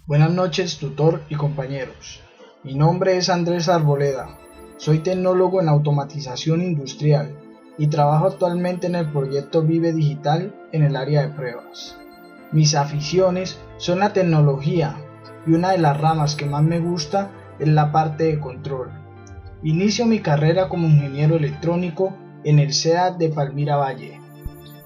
Buenas noches, tutor y compañeros. Mi nombre es Andrés Arboleda. Soy tecnólogo en automatización industrial y trabajo actualmente en el proyecto Vive Digital en el área de pruebas. Mis aficiones son la tecnología y una de las ramas que más me gusta es la parte de control. Inicio mi carrera como ingeniero electrónico en el CEA de Palmira Valle.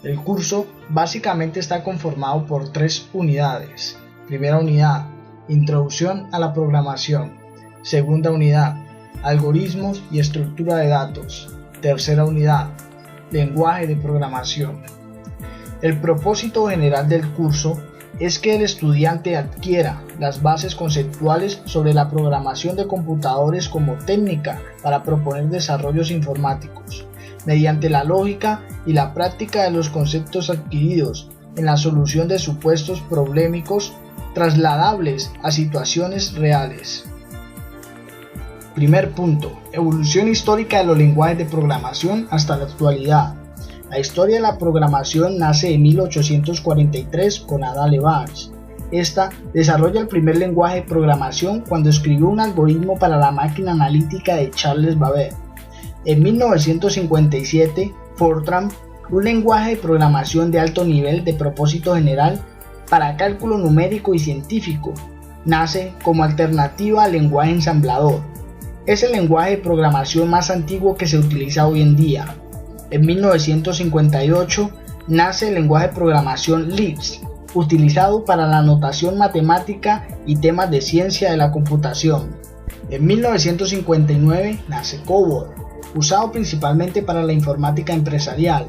El curso básicamente está conformado por 3 unidades. Primera unidad, Introducción a la programación. Segunda unidad, Algoritmos y estructura de datos. Tercera unidad, Lenguaje de programación. El propósito general del curso es que el estudiante adquiera las bases conceptuales sobre la programación de computadores como técnica para proponer desarrollos informáticos, mediante la lógica y la práctica de los conceptos adquiridos en la solución de supuestos problemáticos trasladables a situaciones reales. Primer punto, evolución histórica de los lenguajes de programación hasta la actualidad. La historia de la programación nace en 1843 con Ada Lovelace. Esta desarrolla el primer lenguaje de programación cuando escribió un algoritmo para la máquina analítica de Charles Babbage. En 1957, Fortran, un lenguaje de programación de alto nivel de propósito general para cálculo numérico y científico, nace como alternativa al lenguaje ensamblador. Es el lenguaje de programación más antiguo que se utiliza hoy en día. En 1958 nace el lenguaje de programación Lisp, utilizado para la notación matemática y temas de ciencia de la computación. En 1959 nace COBOL, usado principalmente para la informática empresarial.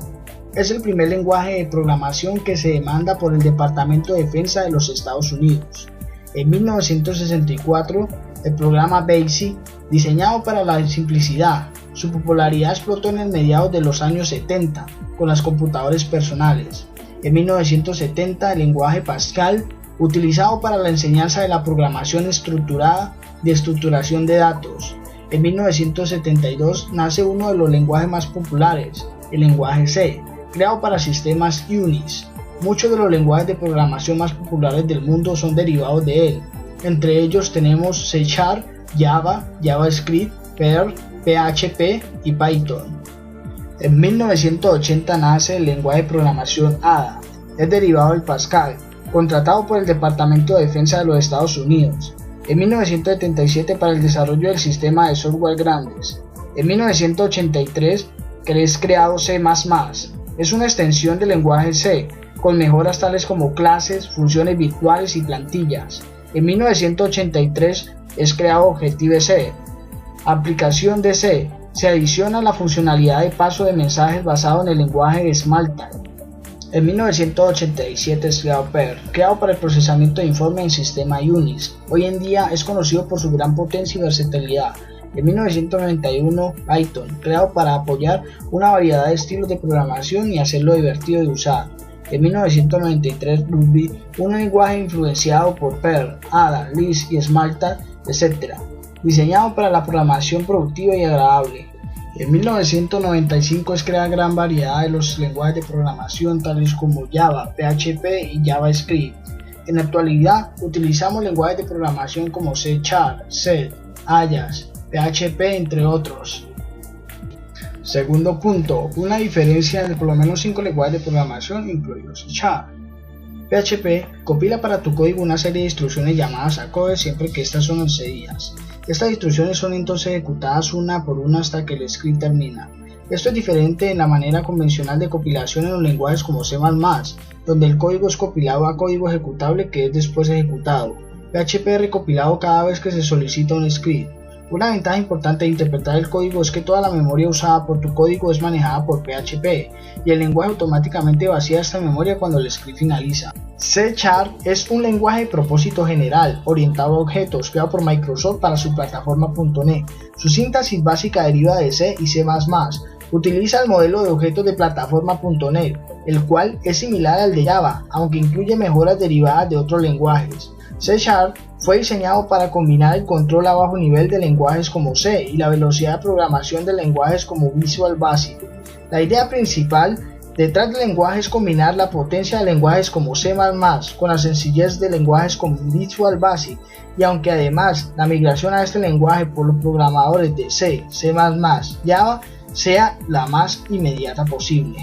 Es el primer lenguaje de programación que se demanda por el Departamento de Defensa de los Estados Unidos. En 1964, el programa BASIC, diseñado para la simplicidad, su popularidad explotó en mediados de los años 70 con los computadores personales. En 1970, el lenguaje Pascal, utilizado para la enseñanza de la programación estructurada de estructuración de datos. En 1972 nace uno de los lenguajes más populares, el lenguaje C, creado para sistemas Unix. Muchos de los lenguajes de programación más populares del mundo son derivados de él. Entre ellos tenemos C#, Java, JavaScript, Perl, PHP y Python. En 1980 nace el lenguaje de programación Ada. Es derivado del Pascal, contratado por el Departamento de Defensa de los Estados Unidos. En 1977 para el desarrollo del sistema de software grandes. En 1983 es creado C++. Es una extensión del lenguaje C, con mejoras tales como clases, funciones virtuales y plantillas. En 1983 es creado Objective-C. Aplicación de C. Se adiciona la funcionalidad de paso de mensajes basado en el lenguaje de Smalltalk. En 1987 es creado Perl, creado para el procesamiento de informes en sistema Unix. Hoy en día es conocido por su gran potencia y versatilidad. En 1991, Python, creado para apoyar una variedad de estilos de programación y hacerlo divertido de usar. En 1993, Ruby, un lenguaje influenciado por Perl, Ada, Lisp y Smalltalk, etc., diseñado para la programación productiva y agradable. En 1995 es creada gran variedad de los lenguajes de programación tales como Java, PHP y JavaScript. En la actualidad utilizamos lenguajes de programación como C#, C, Ajax, PHP entre otros. Segundo punto, una diferencia entre por lo menos 5 lenguajes de programación incluidos C#. PHP compila para tu código una serie de instrucciones llamadas ACODE siempre que estas son excedidas. Estas instrucciones son entonces ejecutadas una por una hasta que el script termina. Esto es diferente en la manera convencional de compilación en los lenguajes como C++, donde el código es compilado a código ejecutable que es después ejecutado. PHP es recopilado cada vez que se solicita un script. Una ventaja importante de interpretar el código es que toda la memoria usada por tu código es manejada por PHP y el lenguaje automáticamente vacía esta memoria cuando el script finaliza. C# es un lenguaje de propósito general orientado a objetos creado por Microsoft para su plataforma .NET. Su sintaxis básica deriva de C y C++. Utiliza el modelo de objetos de plataforma .NET, el cual es similar al de Java, aunque incluye mejoras derivadas de otros lenguajes. C# fue diseñado para combinar el control a bajo nivel de lenguajes como C y la velocidad de programación de lenguajes como Visual Basic. La idea principal Detrás del lenguaje es combinar la potencia de lenguajes como C++ con la sencillez de lenguajes como Visual Basic, y aunque además la migración a este lenguaje por los programadores de C, C++, Java sea la más inmediata posible.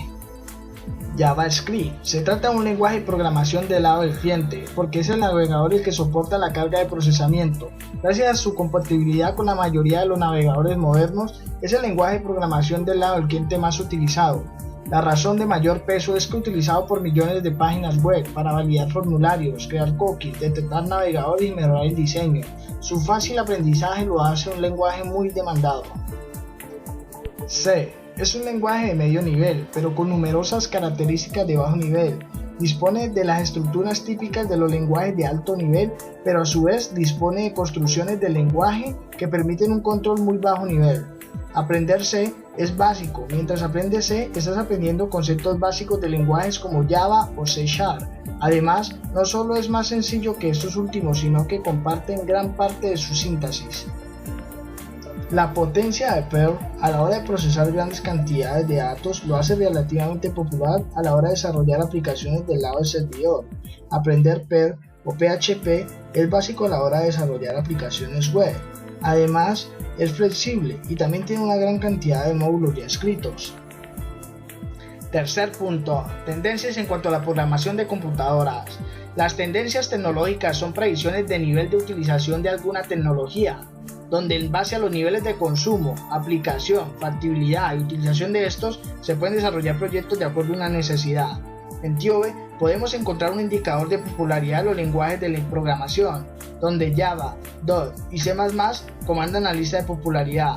JavaScript. Se trata de un lenguaje de programación del lado del cliente, porque es el navegador el que soporta la carga de procesamiento. Gracias a su compatibilidad con la mayoría de los navegadores modernos, es el lenguaje de programación del lado del cliente más utilizado. La razón de mayor peso es que es utilizado por millones de páginas web para validar formularios, crear cookies, detectar navegadores y mejorar el diseño. Su fácil aprendizaje lo hace un lenguaje muy demandado. C. Es un lenguaje de medio nivel, pero con numerosas características de bajo nivel. Dispone de las estructuras típicas de los lenguajes de alto nivel, pero a su vez dispone de construcciones del lenguaje que permiten un control muy bajo nivel. Aprender C es básico. Mientras aprendes C, estás aprendiendo conceptos básicos de lenguajes como Java o C#. Además, no solo es más sencillo que estos últimos, sino que comparten gran parte de su síntesis. La potencia de Perl a la hora de procesar grandes cantidades de datos lo hace relativamente popular a la hora de desarrollar aplicaciones del lado del servidor. Aprender Perl o PHP es básico a la hora de desarrollar aplicaciones web. Además, es flexible y también tiene una gran cantidad de módulos ya escritos. Tercer punto, tendencias en cuanto a la programación de computadoras. Las tendencias tecnológicas son predicciones de nivel de utilización de alguna tecnología, donde en base a los niveles de consumo, aplicación, factibilidad y utilización de estos, se pueden desarrollar proyectos de acuerdo a una necesidad. En TIOBE podemos encontrar un indicador de popularidad de los lenguajes de programación, donde Java, Dot y C++ comandan la lista de popularidad.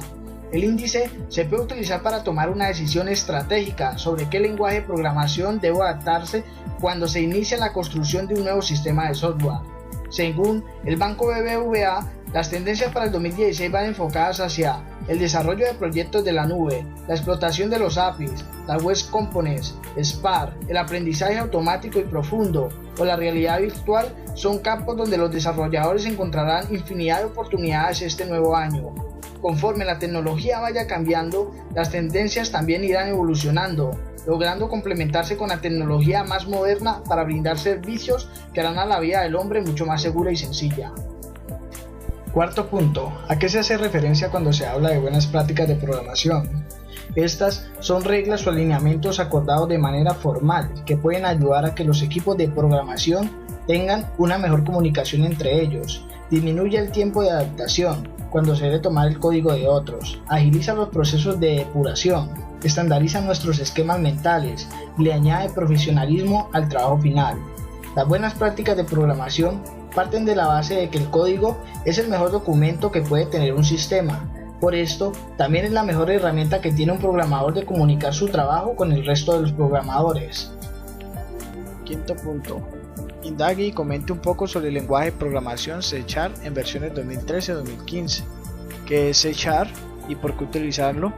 El índice se puede utilizar para tomar una decisión estratégica sobre qué lenguaje de programación debe adaptarse cuando se inicia la construcción de un nuevo sistema de software. Según el banco BBVA, las tendencias para el 2016 van enfocadas hacia el desarrollo de proyectos de la nube, la explotación de los APIs, las Web Components, Spark, el aprendizaje automático y profundo o la realidad virtual son campos donde los desarrolladores encontrarán infinidad de oportunidades este nuevo año. Conforme la tecnología vaya cambiando, las tendencias también irán evolucionando, logrando complementarse con la tecnología más moderna para brindar servicios que harán a la vida del hombre mucho más segura y sencilla. Cuarto punto, ¿a qué se hace referencia cuando se habla de buenas prácticas de programación? Estas son reglas o alineamientos acordados de manera formal que pueden ayudar a que los equipos de programación tengan una mejor comunicación entre ellos, disminuye el tiempo de adaptación cuando se debe tomar el código de otros, agiliza los procesos de depuración, estandariza nuestros esquemas mentales y le añade profesionalismo al trabajo final. Las buenas prácticas de programación parten de la base de que el código es el mejor documento que puede tener un sistema. Por esto, también es la mejor herramienta que tiene un programador de comunicar su trabajo con el resto de los programadores. Quinto punto. Indague y comente un poco sobre el lenguaje de programación C# en versiones 2013-2015. ¿Qué es C# y por qué utilizarlo?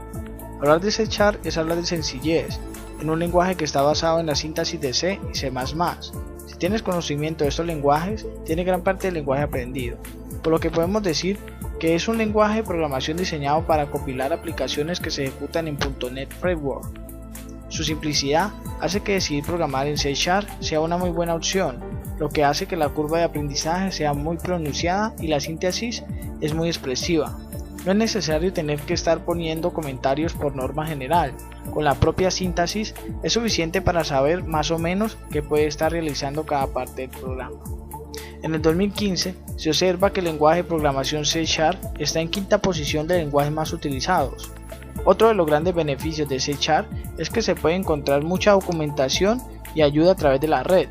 Hablar de C# es hablar de sencillez, en un lenguaje que está basado en la síntesis de C y C++. Si tienes conocimiento de estos lenguajes, tienes gran parte del lenguaje aprendido, por lo que podemos decir que es un lenguaje de programación diseñado para compilar aplicaciones que se ejecutan en .NET Framework. Su simplicidad hace que decidir programar en C# sea una muy buena opción, lo que hace que la curva de aprendizaje sea muy pronunciada y la síntesis es muy expresiva. No es necesario tener que estar poniendo comentarios por norma general, con la propia síntesis es suficiente para saber más o menos qué puede estar realizando cada parte del programa. En el 2015 se observa que el lenguaje de programación C# está en quinta posición de lenguajes más utilizados. Otro de los grandes beneficios de C# es que se puede encontrar mucha documentación y ayuda a través de la red.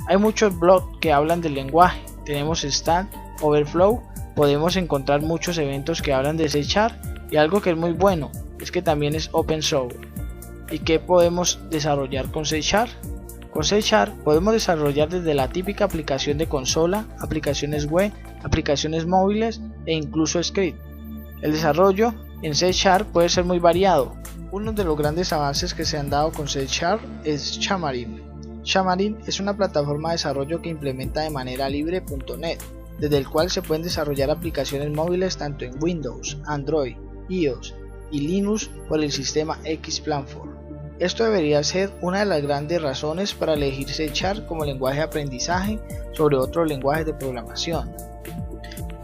Hay muchos blogs que hablan del lenguaje, tenemos Stack Overflow, podemos encontrar muchos eventos que hablan de C# y algo que es muy bueno es que también es open source. ¿Y qué podemos desarrollar con C#? Con C# podemos desarrollar desde la típica aplicación de consola, aplicaciones web, aplicaciones móviles e incluso script. El desarrollo en C# puede ser muy variado. Uno de los grandes avances que se han dado con C# es Xamarin. Xamarin es una plataforma de desarrollo que implementa de manera libre .NET, desde el cual se pueden desarrollar aplicaciones móviles tanto en Windows, Android, iOS y Linux por el sistema X Platform. Esto debería ser una de las grandes razones para elegir C# como lenguaje de aprendizaje sobre otros lenguajes de programación.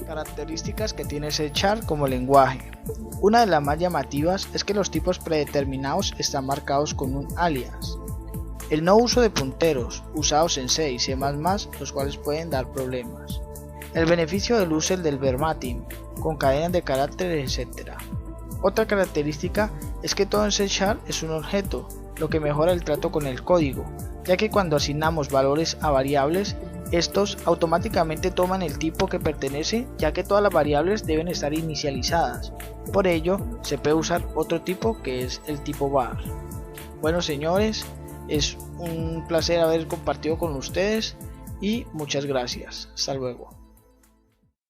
Características que tiene C# como lenguaje. Una de las más llamativas es que los tipos predeterminados están marcados con un alias. El no uso de punteros, usados en C y C++, los cuales pueden dar problemas. El beneficio del uso del verbatim, con cadenas de caracteres, etc. Otra característica es que todo en C# es un objeto, lo que mejora el trato con el código, ya que cuando asignamos valores a variables, estos automáticamente toman el tipo que pertenece, ya que todas las variables deben estar inicializadas. Por ello, se puede usar otro tipo que es el tipo var. Bueno señores, es un placer haber compartido con ustedes y muchas gracias. Hasta luego.